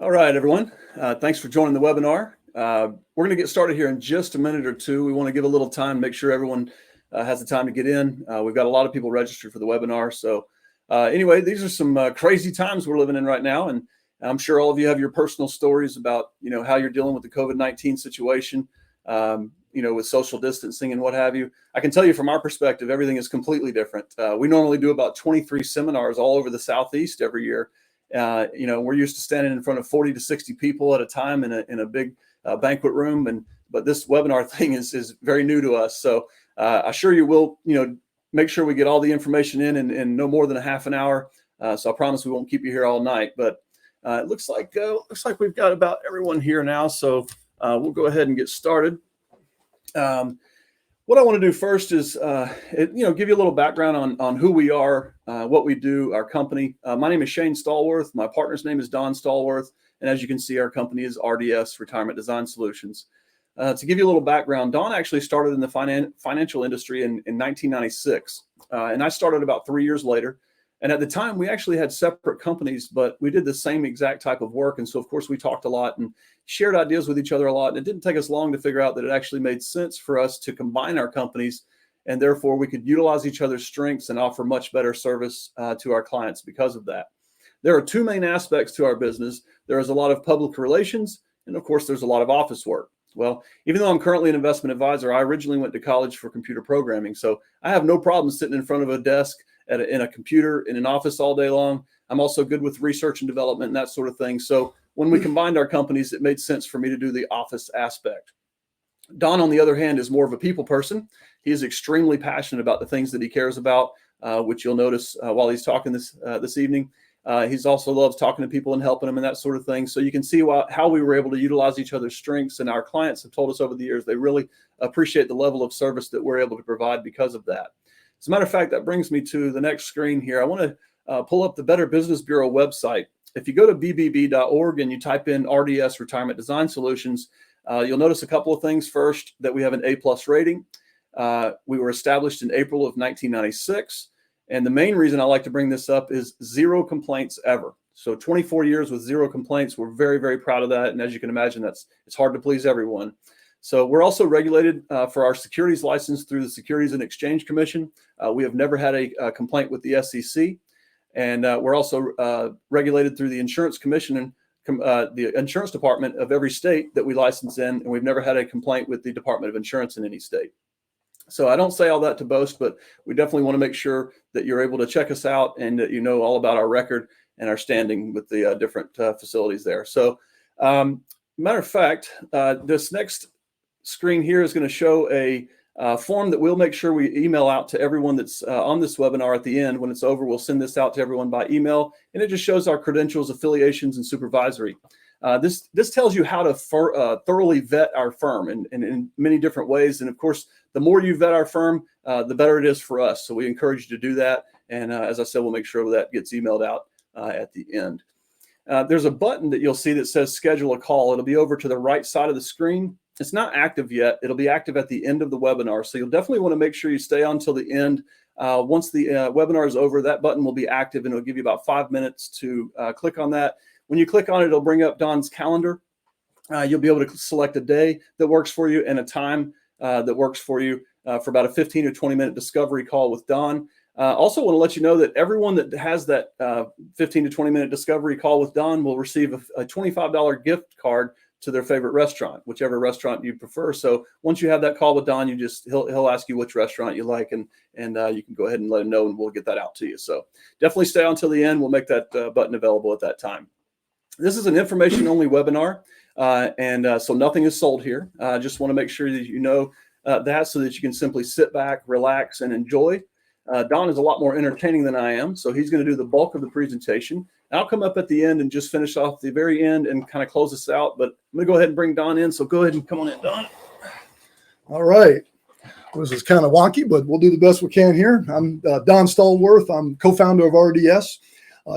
All right, everyone. Thanks for joining the webinar. We're going to get started here in just a minute or two. We want to give a little time, make sure everyone has the time to get in. We've got a lot of people registered for the webinar. So anyway, these are some crazy times we're living in right now. And I'm sure all of you have your personal stories about, how you're dealing with the COVID-19 situation, with social distancing and what have you. I can tell you from our perspective, everything is completely different. We normally do about 23 seminars all over the Southeast every year. We're used to standing in front of 40 to 60 people at a time in a big banquet room. But this webinar thing is very new to us. So I assure you we'll, make sure we get all the information in no more than a half an hour. So I promise we won't keep you here all night. But it looks like we've got about everyone here now. So we'll go ahead and get started. What I want to do first is, give you a little background on who we are, what we do, our company. My name is Shane Stallworth. My partner's name is Don Stallworth. And as you can see, our company is RDS, Retirement Design Solutions. To give you a little background, Don actually started in the financial industry in 1996. And I started about 3 years later. And at the time, we actually had separate companies, but we did the same exact type of work. And so, of course, we talked a lot and shared ideas with each other a lot. And it didn't take us long to figure out that it actually made sense for us to combine our companies. And therefore, we could utilize each other's strengths and offer much better service to our clients because of that. There are two main aspects to our business. There is a lot of public relations. And of course, there's a lot of office work. Well, even though I'm currently an investment advisor, I originally went to college for computer programming. So I have no problem sitting in front of a desk in a computer in an office all day long. I'm also good with research and development and that sort of thing. So when we combined our companies, it made sense for me to do the office aspect. Don, on the other hand, is more of a people person. He is extremely passionate about the things that he cares about, which you'll notice while he's talking this evening. He's also loves talking to people and helping them and that sort of thing. So you can see how we were able to utilize each other's strengths. And our clients have told us over the years, they really appreciate the level of service that we're able to provide because of that. As a matter of fact, that brings me to the next screen here. I want to pull up the Better Business Bureau website. If you go to bbb.org and you type in RDS Retirement Design Solutions, you'll notice a couple of things. First, that we have an A+ rating. We were established in April of 1996. And the main reason I like to bring this up is 0 complaints ever. So 24 years with 0 complaints. We're very, very proud of that. And as you can imagine, it's hard to please everyone. So we're also regulated for our securities license through the Securities and Exchange Commission. We have never had a complaint with the SEC. And we're also regulated through the Insurance Commission and the insurance department of every state that we license in. And we've never had a complaint with the Department of Insurance in any state. So I don't say all that to boast, but we definitely want to make sure that you're able to check us out and that you know all about our record and our standing with the different facilities there. So matter of fact, this next screen here is going to show a form that we'll make sure we email out to everyone that's on this webinar at the end. When it's over, we'll send this out to everyone by email, and it just shows our credentials, affiliations, and supervisory. This tells you how to thoroughly vet our firm in many different ways. And of course, the more you vet our firm, the better it is for us. So we encourage you to do that. And as I said, we'll make sure that gets emailed out at the end. There's a button that you'll see that says schedule a call. It'll be over to the right side of the screen. It's not active yet. It'll be active at the end of the webinar. So you'll definitely want to make sure you stay on till the end. Once the webinar is over, that button will be active and it'll give you about 5 minutes to click on that. When you click on it, it'll bring up Don's calendar. You'll be able to select a day that works for you and a time that works for you for about a 15 or 20-minute discovery call with Don. Also want to let you know that everyone that has that 15 to 20-minute discovery call with Don will receive a $25 gift card to their favorite restaurant, whichever restaurant you prefer. So once you have that call with Don, he'll ask you which restaurant you like, and you can go ahead and let him know, and we'll get that out to you. So definitely stay on till the end. We'll make that button available at that time. This is an information-only webinar, so nothing is sold here. I just want to make sure that you know that so that you can simply sit back, relax, and enjoy. Don is a lot more entertaining than I am, so he's going to do the bulk of the presentation. I'll come up at the end and just finish off the very end and kind of close us out. But I'm going to go ahead and bring Don in, so go ahead and come on in, Don. All right. This is kind of wonky, but we'll do the best we can here. I'm Don Stallworth. I'm co-founder of RDS.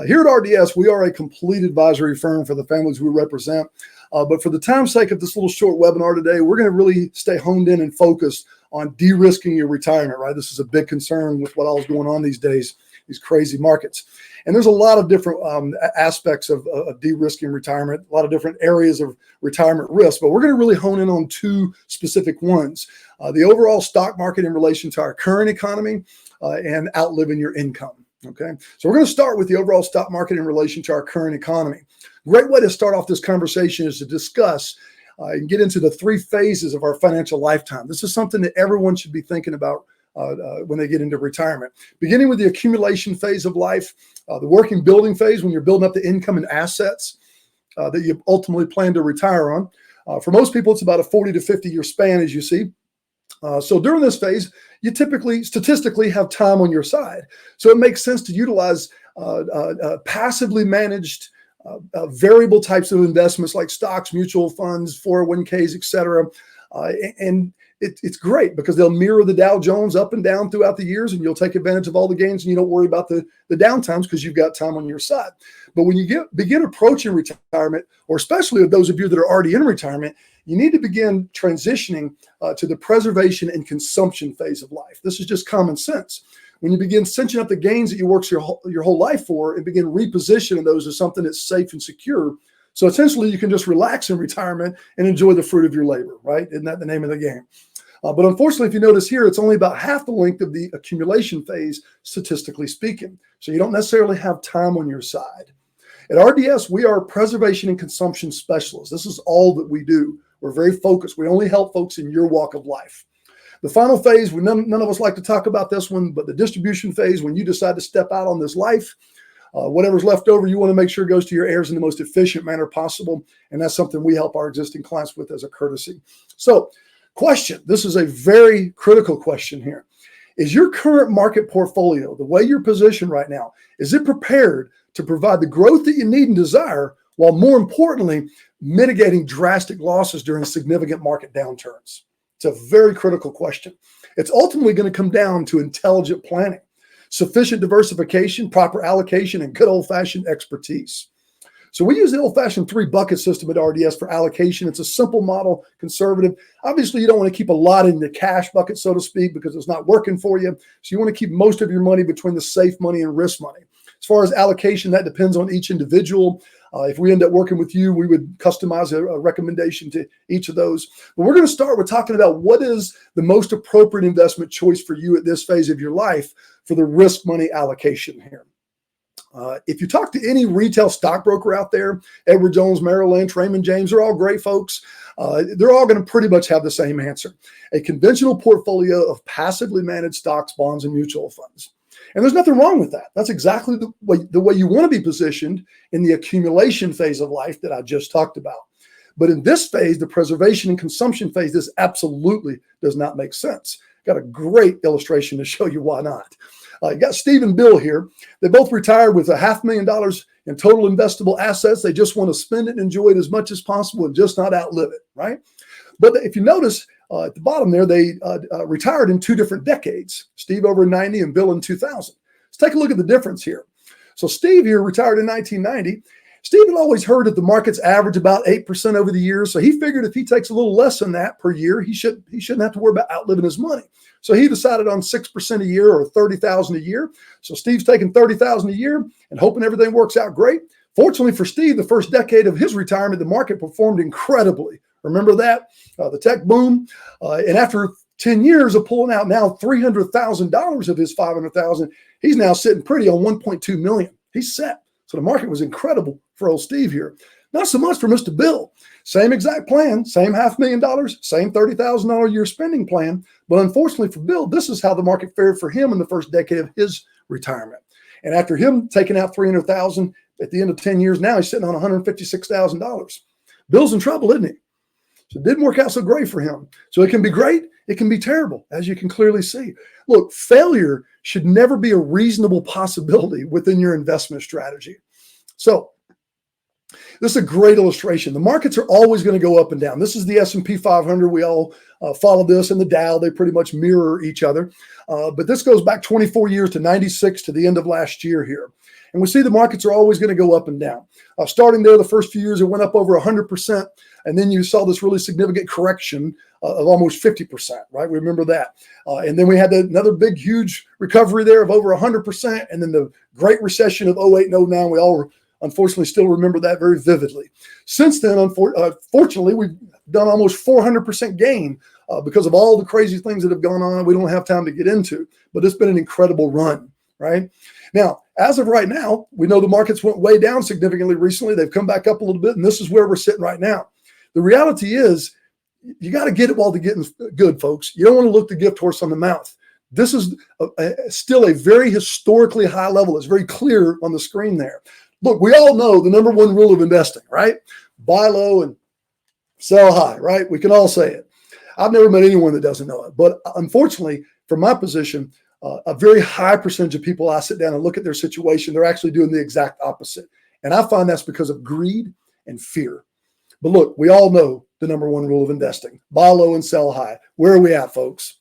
Here at RDS, we are a complete advisory firm for the families we represent. But for the time's sake of this little short webinar today, we're going to really stay honed in and focused on de-risking your retirement, right? This is a big concern with what all is going on these days. these crazy markets. And there's a lot of different aspects of de-risking retirement, a lot of different areas of retirement risk, but we're going to really hone in on two specific ones. The overall stock market in relation to our current economy and outliving your income. Okay, so we're going to start with the overall stock market in relation to our current economy. Great way to start off this conversation is to discuss and get into the three phases of our financial lifetime. This is something that everyone should be thinking about when they get into retirement. Beginning with the accumulation phase of life, the working building phase, when you're building up the income and assets that you ultimately plan to retire on. For most people, it's about a 40 to 50 year span, as you see. So during this phase, you typically statistically have time on your side. So it makes sense to utilize passively managed variable types of investments like stocks, mutual funds, 401ks, et cetera. And it's great because they'll mirror the Dow Jones up and down throughout the years, and you'll take advantage of all the gains, and you don't worry about the downtimes because you've got time on your side. But when you begin approaching retirement, or especially with those of you that are already in retirement, you need to begin transitioning to the preservation and consumption phase of life. This is just common sense. When you begin cinching up the gains that you worked your whole life for and begin repositioning those as something that's safe and secure. So essentially you can just relax in retirement and enjoy the fruit of your labor, right? Isn't that the name of the game? But unfortunately, if you notice here, it's only about half the length of the accumulation phase, statistically speaking. So you don't necessarily have time on your side. At RDS, we are preservation and consumption specialists. This is all that we do. We're very focused. We only help folks in your walk of life. The final phase, none of us like to talk about this one, but the distribution phase, when you decide to step out on this life, whatever's left over, you want to make sure goes to your heirs in the most efficient manner possible. And that's something we help our existing clients with as a courtesy. So, question, this is a very critical question here. Is your current market portfolio, the way you're positioned right now, is it prepared to provide the growth that you need and desire, while more importantly, mitigating drastic losses during significant market downturns? It's a very critical question. It's ultimately going to come down to intelligent planning, sufficient diversification, proper allocation, and good old-fashioned expertise. So we use the old-fashioned 3-bucket system at RDS for allocation. It's a simple model, conservative. Obviously, you don't want to keep a lot in the cash bucket, so to speak, because it's not working for you. So you want to keep most of your money between the safe money and risk money. As far as allocation, that depends on each individual. If we end up working with you, we would customize a recommendation to each of those. But we're going to start with talking about what is the most appropriate investment choice for you at this phase of your life for the risk money allocation here. If you talk to any retail stockbroker out there, Edward Jones, Merrill Lynch, Raymond James, they're all great folks. They're all going to pretty much have the same answer. A conventional portfolio of passively managed stocks, bonds, and mutual funds. And there's nothing wrong with that. That's exactly the way you want to be positioned in the accumulation phase of life that I just talked about. But in this phase, the preservation and consumption phase, this absolutely does not make sense. Got a great illustration to show you why not. You got Steve and Bill here. They both retired with $500,000 in total investable assets. They just want to spend it and enjoy it as much as possible and just not outlive it, right? But if you notice at the bottom there, they retired in 2 different decades. Steve over in 90 and Bill in 2000. Let's take a look at the difference here. So Steve here retired in 1990. Steve had always heard that the markets average about 8% over the years. So he figured if he takes a little less than that per year, he shouldn't have to worry about outliving his money. So he decided on 6% a year or $30,000 a year. So Steve's taking $30,000 a year and hoping everything works out great. Fortunately for Steve, the first decade of his retirement, the market performed incredibly. Remember that? The tech boom. And after 10 years of pulling out now $300,000 of his $500,000, he's now sitting pretty on $1.2 million. He's set. So the market was incredible for old Steve here. Not so much for Mr. Bill. Same exact plan, same $500,000, same $30,000 a year spending plan. But unfortunately for Bill, this is how the market fared for him in the first decade of his retirement. And after him taking out $300,000 at the end of 10 years, now he's sitting on $156,000. Bill's in trouble, isn't he? So it didn't work out so great for him. So it can be great. It can be terrible, as you can clearly see. Look, failure should never be a reasonable possibility within your investment strategy. So this is a great illustration. The markets are always going to go up and down. This is the S&P 500. We all follow this, and the Dow. They pretty much mirror each other. But this goes back 24 years to 96 to the end of last year here. And we see the markets are always going to go up and down. Starting there, the first few years, it went up over 100%. And then you saw this really significant correction of almost 50%, right? We remember that. And then we had another big, huge recovery there of over 100%. And then the Great Recession of 08 and 09, we all unfortunately still remember that very vividly. Since then, unfortunately, we've done almost 400% gain because of all the crazy things that have gone on. We don't have time to get into, but it's been an incredible run, right? Now, as of right now, we know the markets went way down significantly recently. They've come back up a little bit, and this is where we're sitting right now. The reality is you got to get it while the getting's good, folks. You don't want to look the gift horse on the mouth. This is still a very historically high level. It's very clear on the screen there. Look, we all know the number one rule of investing, right? Buy low and sell high, right? We can all say it. I've never met anyone that doesn't know it. But unfortunately, from my position, a very high percentage of people, I sit down and look at their situation, they're actually doing the exact opposite. And I find that's because of greed and fear. But look, we all know the number one rule of investing. Buy low and sell high. Where are we at, folks?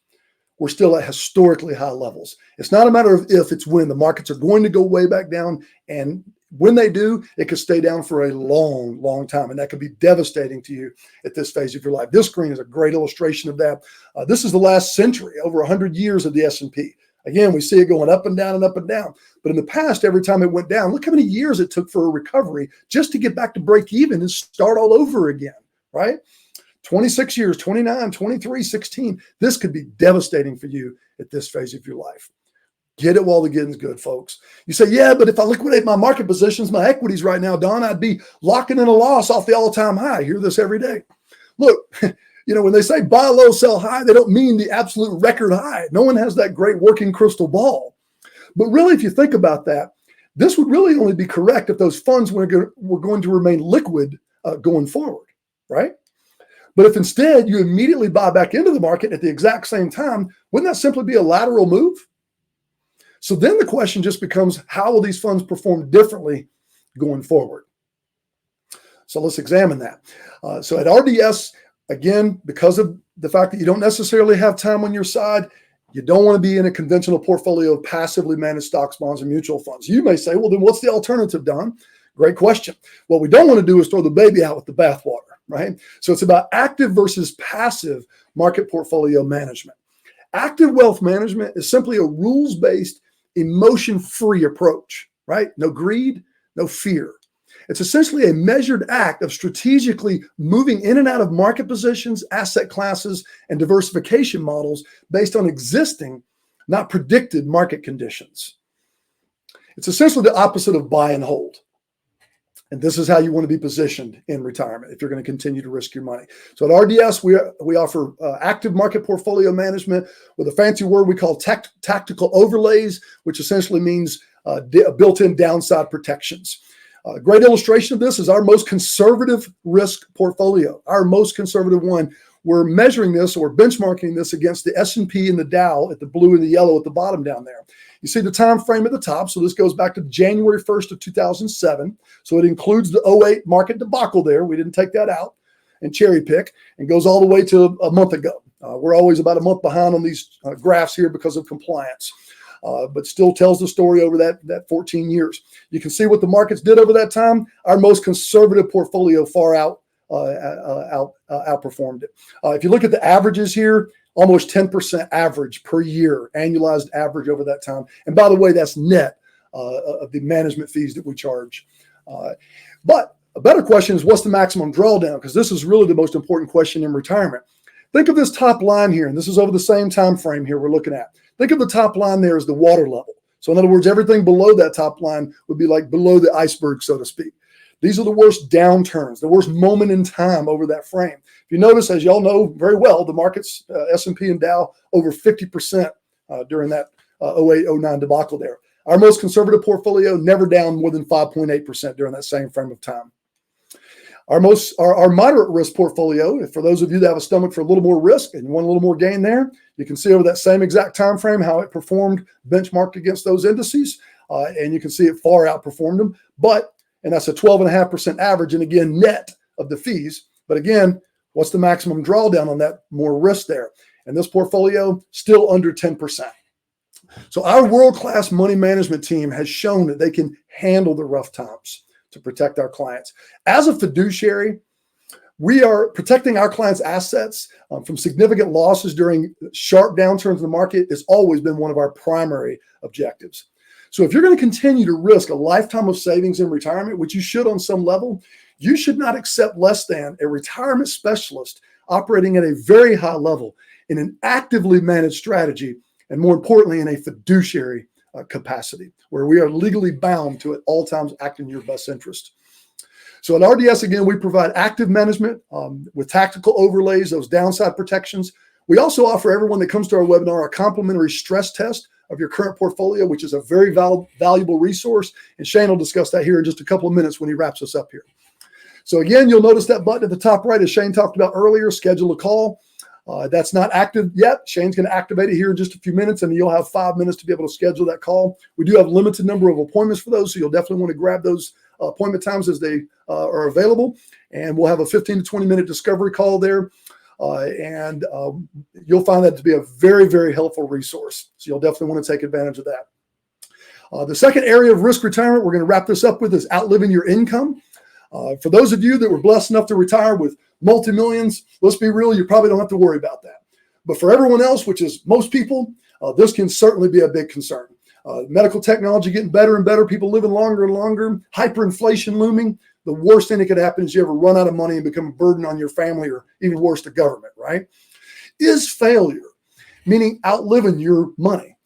We're still at historically high levels. It's not a matter of if, it's when. The markets are going to go way back down. And when they do, it could stay down for a long, long time. And that could be devastating to you at this phase of your life. This screen is a great illustration of that. This is the last century, over 100 years of the S&P. Again, we see it going up and down and up and down. But in the past, every time it went down, look how many years it took for a recovery just to get back to break even and start all over again, right? 26 years, 29, 23, 16. This could be devastating for you at this phase of your life. Get it while the getting's good, folks. You say, yeah, but if I liquidate my market positions, my equities right now, Don, I'd be locking in a loss off the all-time high. I hear this every day. Look, when they say buy low, sell high, they don't mean the absolute record high. No one has that great working crystal ball. But really, if you think about that, this would really only be correct if those funds were going to remain liquid going forward, right? But if instead you immediately buy back into the market at the exact same time, wouldn't that simply be a lateral move? So then the question just becomes, how will these funds perform differently going forward? So let's examine that. So at RDS, again, because of the fact that you don't necessarily have time on your side, you don't want to be in a conventional portfolio of passively managed stocks, bonds, and mutual funds. You may say, well, then what's the alternative, Don? Great question. What we don't want to do is throw the baby out with the bathwater, right? So it's about active versus passive market portfolio management. Active wealth management is simply a rules-based, emotion-free approach, right? No greed, no fear. It's essentially a measured act of strategically moving in and out of market positions, asset classes, and diversification models based on existing, not predicted market conditions. It's essentially the opposite of buy and hold. And this is how you want to be positioned in retirement if you're going to continue to risk your money. So at RDS, we offer active market portfolio management with a fancy word we call tactical overlays, which essentially means built-in downside protections. A great illustration of this is our most conservative risk portfolio, our most conservative one. We're measuring this or benchmarking this against the S&P and the Dow at the blue and the yellow at the bottom down there. You see the time frame at the top. So this goes back to January 1st of 2007. So it includes the 08 market debacle there. We didn't take that out and cherry pick, and goes all the way to a month ago. We're always about a month behind on these graphs here because of compliance. But still tells the story over that 14 years. You can see what the markets did over that time. Our most conservative portfolio far outperformed it. If you look at the averages here, almost 10% average per year, annualized average over that time. And by the way, that's net of the management fees that we charge. But a better question is, what's the maximum drawdown? Because this is really the most important question in retirement. Think of this top line here, and this is over the same time frame here we're looking at. Think of the top line there as the water level. So in other words, everything below that top line would be like below the iceberg, so to speak. These are the worst downturns, the worst moment in time over that frame. If you notice, as y'all know very well, the markets, S&P and Dow, over 50% during that 08-09 debacle there. Our most conservative portfolio never down more than 5.8% during that same frame of time. Our moderate risk portfolio, for those of you that have a stomach for a little more risk and you want a little more gain there, you can see over that same exact time frame how it performed benchmarked against those indices, and you can see it far outperformed them. And that's a 12.5% average, and again, net of the fees. But again, what's the maximum drawdown on that more risk there? And this portfolio, still under 10%. So our world-class money management team has shown that they can handle the rough times to protect our clients. As a fiduciary, we are protecting our clients' assets from significant losses during sharp downturns in the market has always been one of our primary objectives. So if you're going to continue to risk a lifetime of savings in retirement, which you should on some level, you should not accept less than a retirement specialist operating at a very high level in an actively managed strategy, and more importantly, in a fiduciary capacity, where we are legally bound to at all times act in your best interest. So at RDS, again, we provide active management with tactical overlays, those downside protections. We also offer everyone that comes to our webinar a complimentary stress test of your current portfolio, which is a very valuable resource. And Shane will discuss that here in just a couple of minutes when he wraps us up here. So again, you'll notice that button at the top right, as Shane talked about earlier, schedule a call. That's not active yet. Shane's going to activate it here in just a few minutes, and you'll have 5 minutes to be able to schedule that call. We do have a limited number of appointments for those, so you'll definitely want to grab those appointment times as they are available. And we'll have a 15 to 20 minute discovery call there. And you'll find that to be a very, very helpful resource. So you'll definitely want to take advantage of that. The second area of risk retirement we're going to wrap this up with is outliving your income. For those of you that were blessed enough to retire with multi-millions, let's be real, you probably don't have to worry about that. But for everyone else, which is most people, this can certainly be a big concern. Medical technology getting better and better, people living longer and longer, hyperinflation looming. The worst thing that could happen is you ever run out of money and become a burden on your family, or even worse, the government, right? Is failure, meaning outliving your money,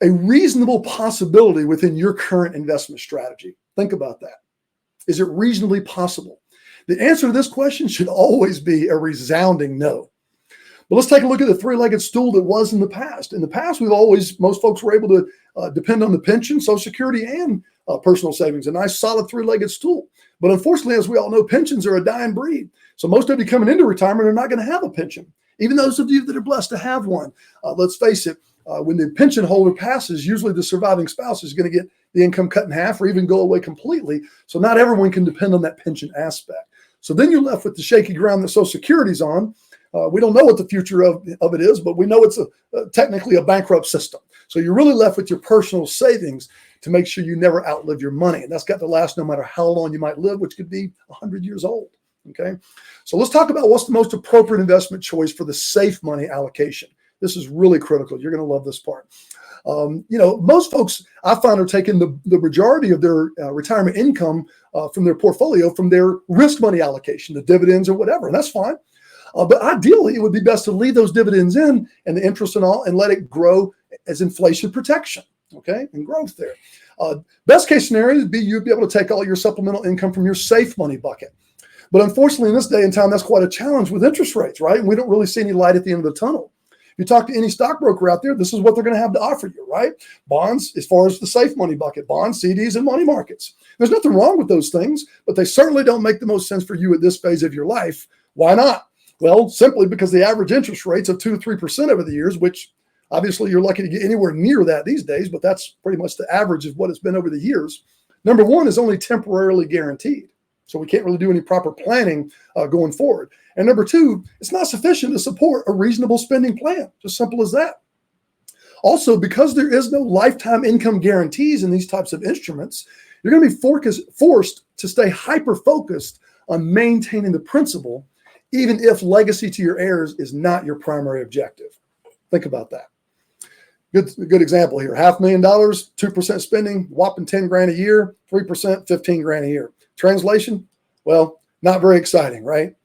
a reasonable possibility within your current investment strategy? Think about that. Is it reasonably possible? The answer to this question should always be a resounding no. But let's take a look at the three-legged stool that was in the past. In the past, most folks were able to depend on the pension, Social Security, and personal savings, a nice solid three-legged stool. But unfortunately, as we all know, pensions are a dying breed. So most of you coming into retirement are not going to have a pension. Even those of you that are blessed to have one, let's face it, when the pension holder passes, usually the surviving spouse is going to get the income cut in half or even go away completely. So not everyone can depend on that pension aspect. So then you're left with the shaky ground that Social Security's on. We don't know what the future of it is, but we know it's technically a bankrupt system. So you're really left with your personal savings to make sure you never outlive your money. And that's got to last no matter how long you might live, which could be 100 years old. Okay. So let's talk about what's the most appropriate investment choice for the safe money allocation. This is really critical. You're going to love this part. Most folks I find are taking the majority of their retirement income from their portfolio from their risk money allocation, the dividends or whatever. And that's fine. But ideally, it would be best to leave those dividends in and the interest and all and let it grow as inflation protection, okay, and growth there. Best case scenario would be you'd be able to take all your supplemental income from your safe money bucket. But unfortunately, in this day and time, that's quite a challenge with interest rates, right? And we don't really see any light at the end of the tunnel. If you talk to any stockbroker out there, this is what they're going to have to offer you, right? Bonds, as far as the safe money bucket, bonds, CDs, and money markets. There's nothing wrong with those things, but they certainly don't make the most sense for you at this phase of your life. Why not? Well, simply because the average interest rates of 2 to 3% over the years, which obviously you're lucky to get anywhere near that these days, but that's pretty much the average of what it's been over the years. Number one, is only temporarily guaranteed. So we can't really do any proper planning going forward. And number two, it's not sufficient to support a reasonable spending plan. Just simple as that. Also, because there is no lifetime income guarantees in these types of instruments, you're going to be forced to stay hyper-focused on maintaining the principal, even if legacy to your heirs is not your primary objective. Think about that. Good example here. $500,000, 2% spending, whopping 10 grand a year, 3%, 15 grand a year. Translation? Well, not very exciting, right?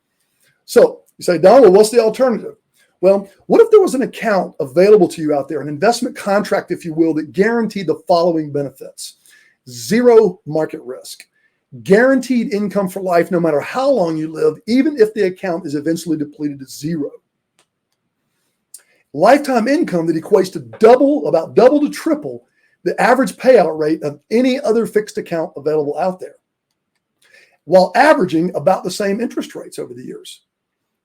So you say, Don, well, what's the alternative? Well, what if there was an account available to you out there, an investment contract, if you will, that guaranteed the following benefits? Zero market risk, guaranteed income for life, no matter how long you live, even if the account is eventually depleted to zero. Lifetime income that equates to about double to triple the average payout rate of any other fixed account available out there, while averaging about the same interest rates over the years.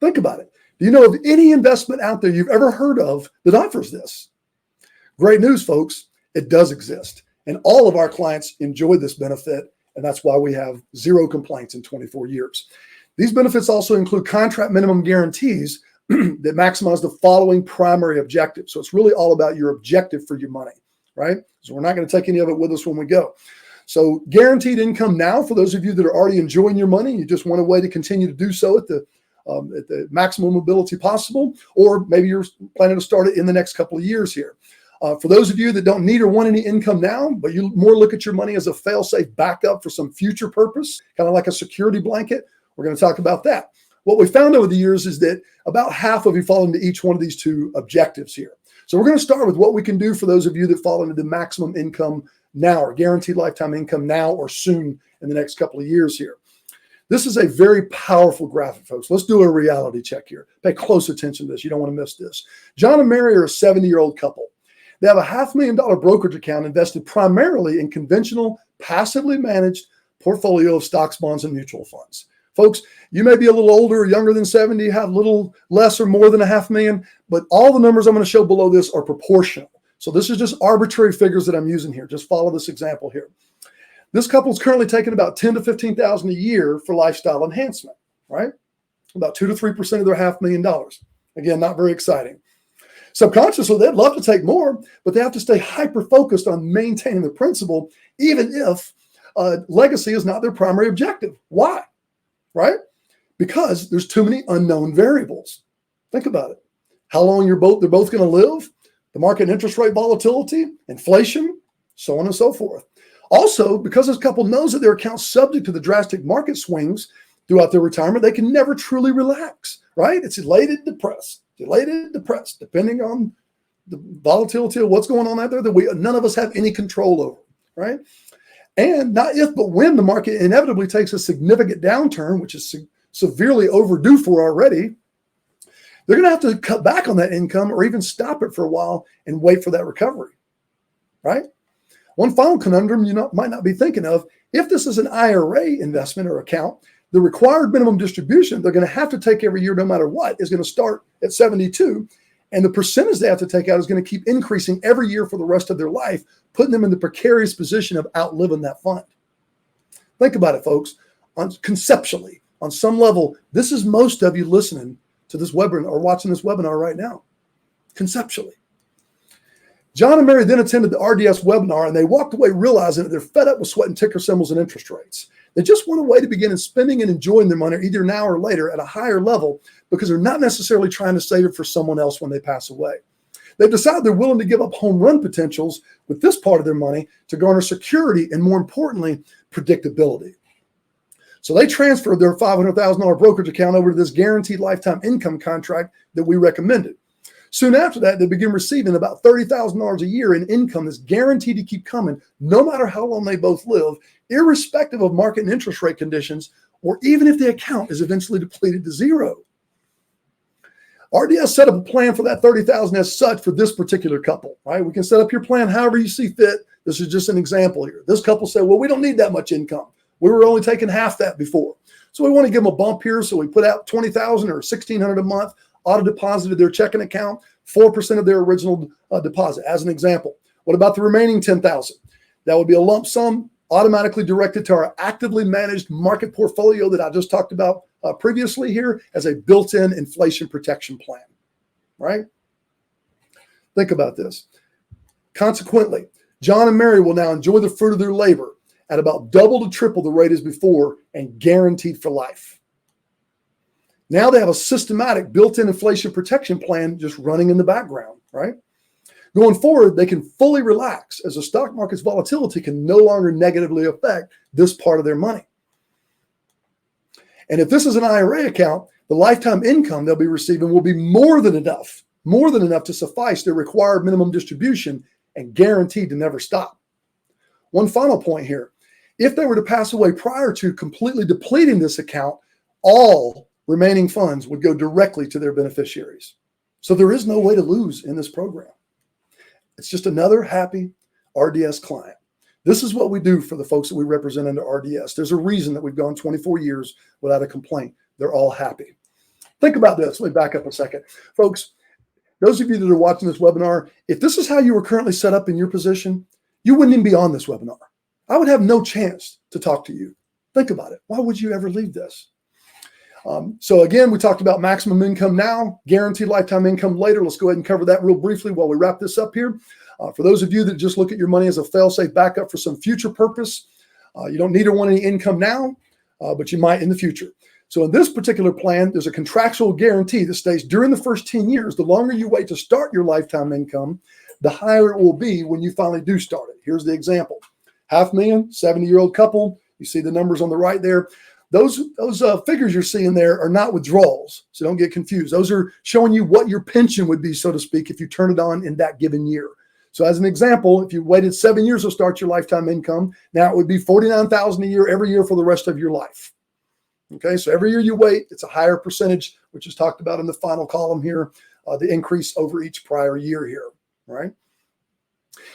Think about it. Do you know of any investment out there you've ever heard of that offers this? Great news, folks. It does exist. And all of our clients enjoy this benefit. And that's why we have zero complaints in 24 years. These benefits also include contract minimum guarantees that maximize the following primary objectives. So it's really all about your objective for your money, right? So we're not going to take any of it with us when we go. So guaranteed income now, for those of you that are already enjoying your money, you just want a way to continue to do so at the maximum ability possible, or maybe you're planning to start it in the next couple of years here. For those of you that don't need or want any income now, but you more look at your money as a fail-safe backup for some future purpose, kind of like a security blanket, we're going to talk about that. What we found over the years is that about half of you fall into each one of these two objectives here. So we're going to start with what we can do for those of you that fall into the maximum income now, or guaranteed lifetime income now or soon in the next couple of years here. This is a very powerful graphic, folks. Let's do a reality check here. Pay close attention to this. You don't want to miss this. John and Mary are a 70-year-old couple. They have a $500,000 brokerage account invested primarily in conventional, passively managed portfolio of stocks, bonds, and mutual funds. Folks, you may be a little older or younger than 70, have a little less or more than $500,000, but all the numbers I'm going to show below this are proportional. So this is just arbitrary figures that I'm using here. Just follow this example here. This couple is currently taking about $10,000 to $15,000 a year for lifestyle enhancement, right? About 2 to 3% of their $500,000. Again, not very exciting. Subconsciously, they'd love to take more, but they have to stay hyper-focused on maintaining the principal, even if legacy is not their primary objective. Why? Right? Because there's too many unknown variables. Think about it. How long they're both going to live, the market interest rate volatility, inflation, so on and so forth. Also, because this couple knows that their account's subject to the drastic market swings throughout their retirement, they can never truly relax, right? It's elated, depressed, depending on the volatility of what's going on out there that none of us have any control over, right? And not if, but when the market inevitably takes a significant downturn, which is severely overdue for already, they're going to have to cut back on that income or even stop it for a while and wait for that recovery, right? One final conundrum you might not be thinking of, if this is an IRA investment or account, the required minimum distribution they're going to have to take every year no matter what is going to start at 72, and the percentage they have to take out is going to keep increasing every year for the rest of their life, putting them in the precarious position of outliving that fund. Think about it, folks. Conceptually, on some level, this is most of you listening to this webinar or watching this webinar right now. Conceptually. John and Mary then attended the RDS webinar, and they walked away realizing that they're fed up with sweating ticker symbols and interest rates. They just want a way to begin spending and enjoying their money either now or later at a higher level, because they're not necessarily trying to save it for someone else when they pass away. They've decided they're willing to give up home run potentials with this part of their money to garner security and, more importantly, predictability. So they transferred their $500,000 brokerage account over to this guaranteed lifetime income contract that we recommended. Soon after that, they began receiving about $30,000 a year in income that's guaranteed to keep coming no matter how long they both live, irrespective of market and interest rate conditions, or even if the account is eventually depleted to zero. RDS set up a plan for that $30,000 as such for this particular couple, right? We can set up your plan however you see fit. This is just an example here. This couple said, well, we don't need that much income. We were only taking half that before. So we want to give them a bump here. So we put out $20,000 or $1,600 a month, auto deposited their checking account, 4% of their original deposit, as an example. What about the remaining $10,000? That would be a lump sum automatically directed to our actively managed market portfolio that I just talked about previously here as a built-in inflation protection plan, right? Think about this. Consequently, John and Mary will now enjoy the fruit of their labor at about double to triple the rate as before and guaranteed for life. Now they have a systematic built-in inflation protection plan just running in the background, right? Going forward, they can fully relax as the stock market's volatility can no longer negatively affect this part of their money. And if this is an IRA account, the lifetime income they'll be receiving will be more than enough to suffice their required minimum distribution and guaranteed to never stop. One final point here. If they were to pass away prior to completely depleting this account, all remaining funds would go directly to their beneficiaries. So there is no way to lose in this program. It's just another happy RDS client. This is what we do for the folks that we represent under RDS. There's a reason that we've gone 24 years without a complaint. They're all happy. Think about this. Let me back up a second. Folks, those of you that are watching this webinar, if this is how you were currently set up in your position, you wouldn't even be on this webinar. I would have no chance to talk to you. Think about it. Why would you ever leave this? So again, we talked about maximum income now, guaranteed lifetime income later. Let's go ahead and cover that real briefly while we wrap this up here. For those of you that just look at your money as a fail-safe backup for some future purpose, You don't need or want any income now, but you might in the future. So in this particular plan, there's a contractual guarantee that states during the first 10 years, the longer you wait to start your lifetime income, the higher it will be when you finally do start it. Here's the example. $500,000, 70-year-old couple. You see the numbers on the right there. Those figures you're seeing there are not withdrawals, so don't get confused. Those are showing you what your pension would be, so to speak, if you turn it on in that given year. So as an example, if you waited 7 years to start your lifetime income, now it would be $49,000 a year every year for the rest of your life. Okay, so every year you wait, it's a higher percentage, which is talked about in the final column here, the increase over each prior year here, right?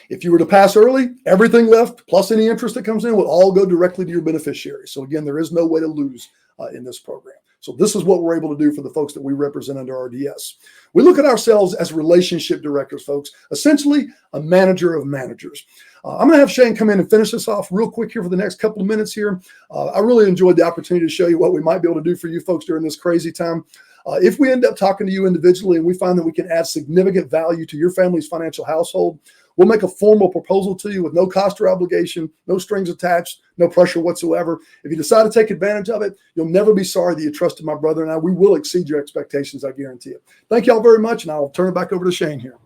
If you were to pass early, everything left, plus any interest that comes in, will all go directly to your beneficiary. So again, there is no way to lose in this program. So this is what we're able to do for the folks that we represent under RDS. We look at ourselves as relationship directors, folks, essentially a manager of managers. I'm going to have Shane come in and finish this off real quick here for the next couple of minutes here. I really enjoyed the opportunity to show you what we might be able to do for you folks during this crazy time. If we end up talking to you individually and we find that we can add significant value to your family's financial household, we'll make a formal proposal to you with no cost or obligation, no strings attached, no pressure whatsoever. If you decide to take advantage of it, you'll never be sorry that you trusted my brother and I. We will exceed your expectations, I guarantee it. Thank you all very much, and I'll turn it back over to Shane here.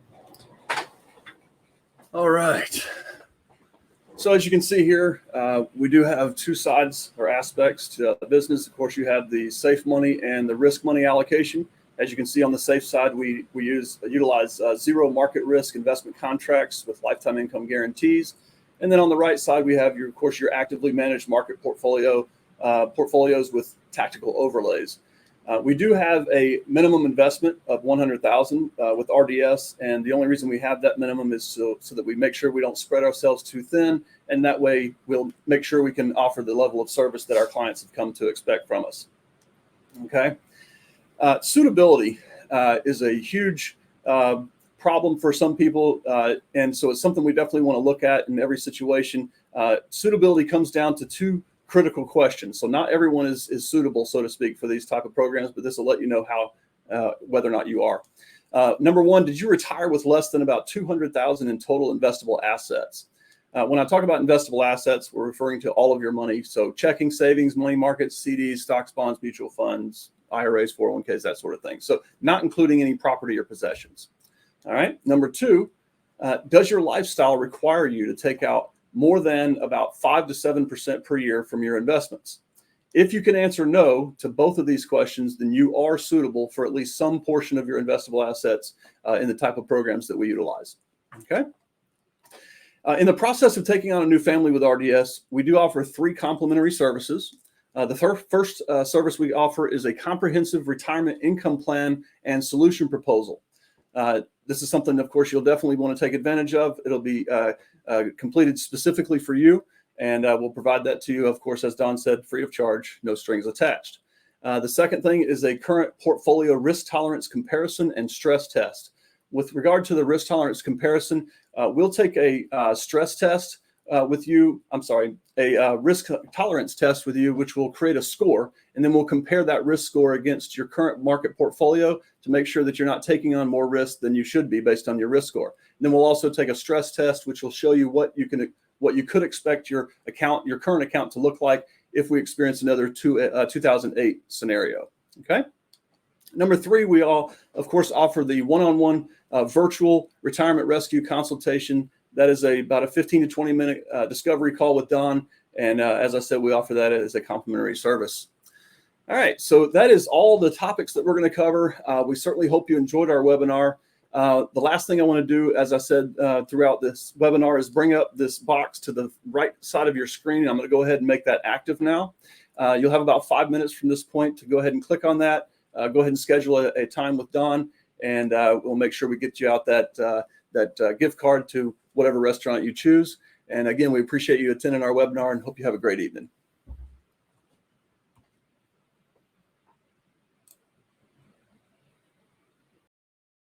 All right. So as you can see here, we do have two sides or aspects to the business. Of course, you have the safe money and the risk money allocation. As you can see on the safe side, we utilize zero market risk investment contracts with lifetime income guarantees. And then on the right side, we have your actively managed market portfolios with tactical overlays. We do have a minimum investment of $100,000 with RDS, and the only reason we have that minimum is so that we make sure we don't spread ourselves too thin, and that way we'll make sure we can offer the level of service that our clients have come to expect from us. Okay. Suitability is a huge problem for some people, and so it's something we definitely want to look at in every situation. Suitability comes down to two critical questions. So not everyone is suitable, so to speak, for these type of programs, but this will let you know how whether or not you are. Number one, did you retire with less than about $200,000 in total investable assets? When I talk about investable assets, we're referring to all of your money. So checking, savings, money markets, CDs, stocks, bonds, mutual funds, IRAs, 401ks, that sort of thing. So not including any property or possessions. All right. Number two, does your lifestyle require you to take out more than about 5 to 7% per year from your investments? If you can answer no to both of these questions, then you are suitable for at least some portion of your investable assets in the type of programs that we utilize. Okay. In the process of taking on a new family with RDS, we do offer 3 complimentary services. The first service we offer is a comprehensive retirement income plan and solution proposal. This is something, of course, you'll definitely want to take advantage of. It'll be completed specifically for you, and we'll provide that to you, of course, as Don said, free of charge, no strings attached. The second thing is a current portfolio risk tolerance comparison and stress test. With regard to the risk tolerance comparison, we'll take a stress test with you. A risk tolerance test with you, which will create a score, and then we'll compare that risk score against your current market portfolio to make sure that you're not taking on more risk than you should be based on your risk score. And then we'll also take a stress test, which will show you what you could expect your current account to look like if we experience another 2008 scenario. Okay. Number 3, we all, of course, offer the one-on-one virtual retirement rescue consultation. That is about a 15 to 20 minute discovery call with Don. And as I said, we offer that as a complimentary service. All right, so that is all the topics that we're going to cover. We certainly hope you enjoyed our webinar. The last thing I want to do, as I said throughout this webinar, is bring up this box to the right side of your screen. I'm going to go ahead and make that active now. You'll have about 5 minutes from this point to go ahead and click on that. Go ahead and schedule a time with Don, and we'll make sure we get you out that gift card to whatever restaurant you choose. And again, we appreciate you attending our webinar and hope you have a great evening.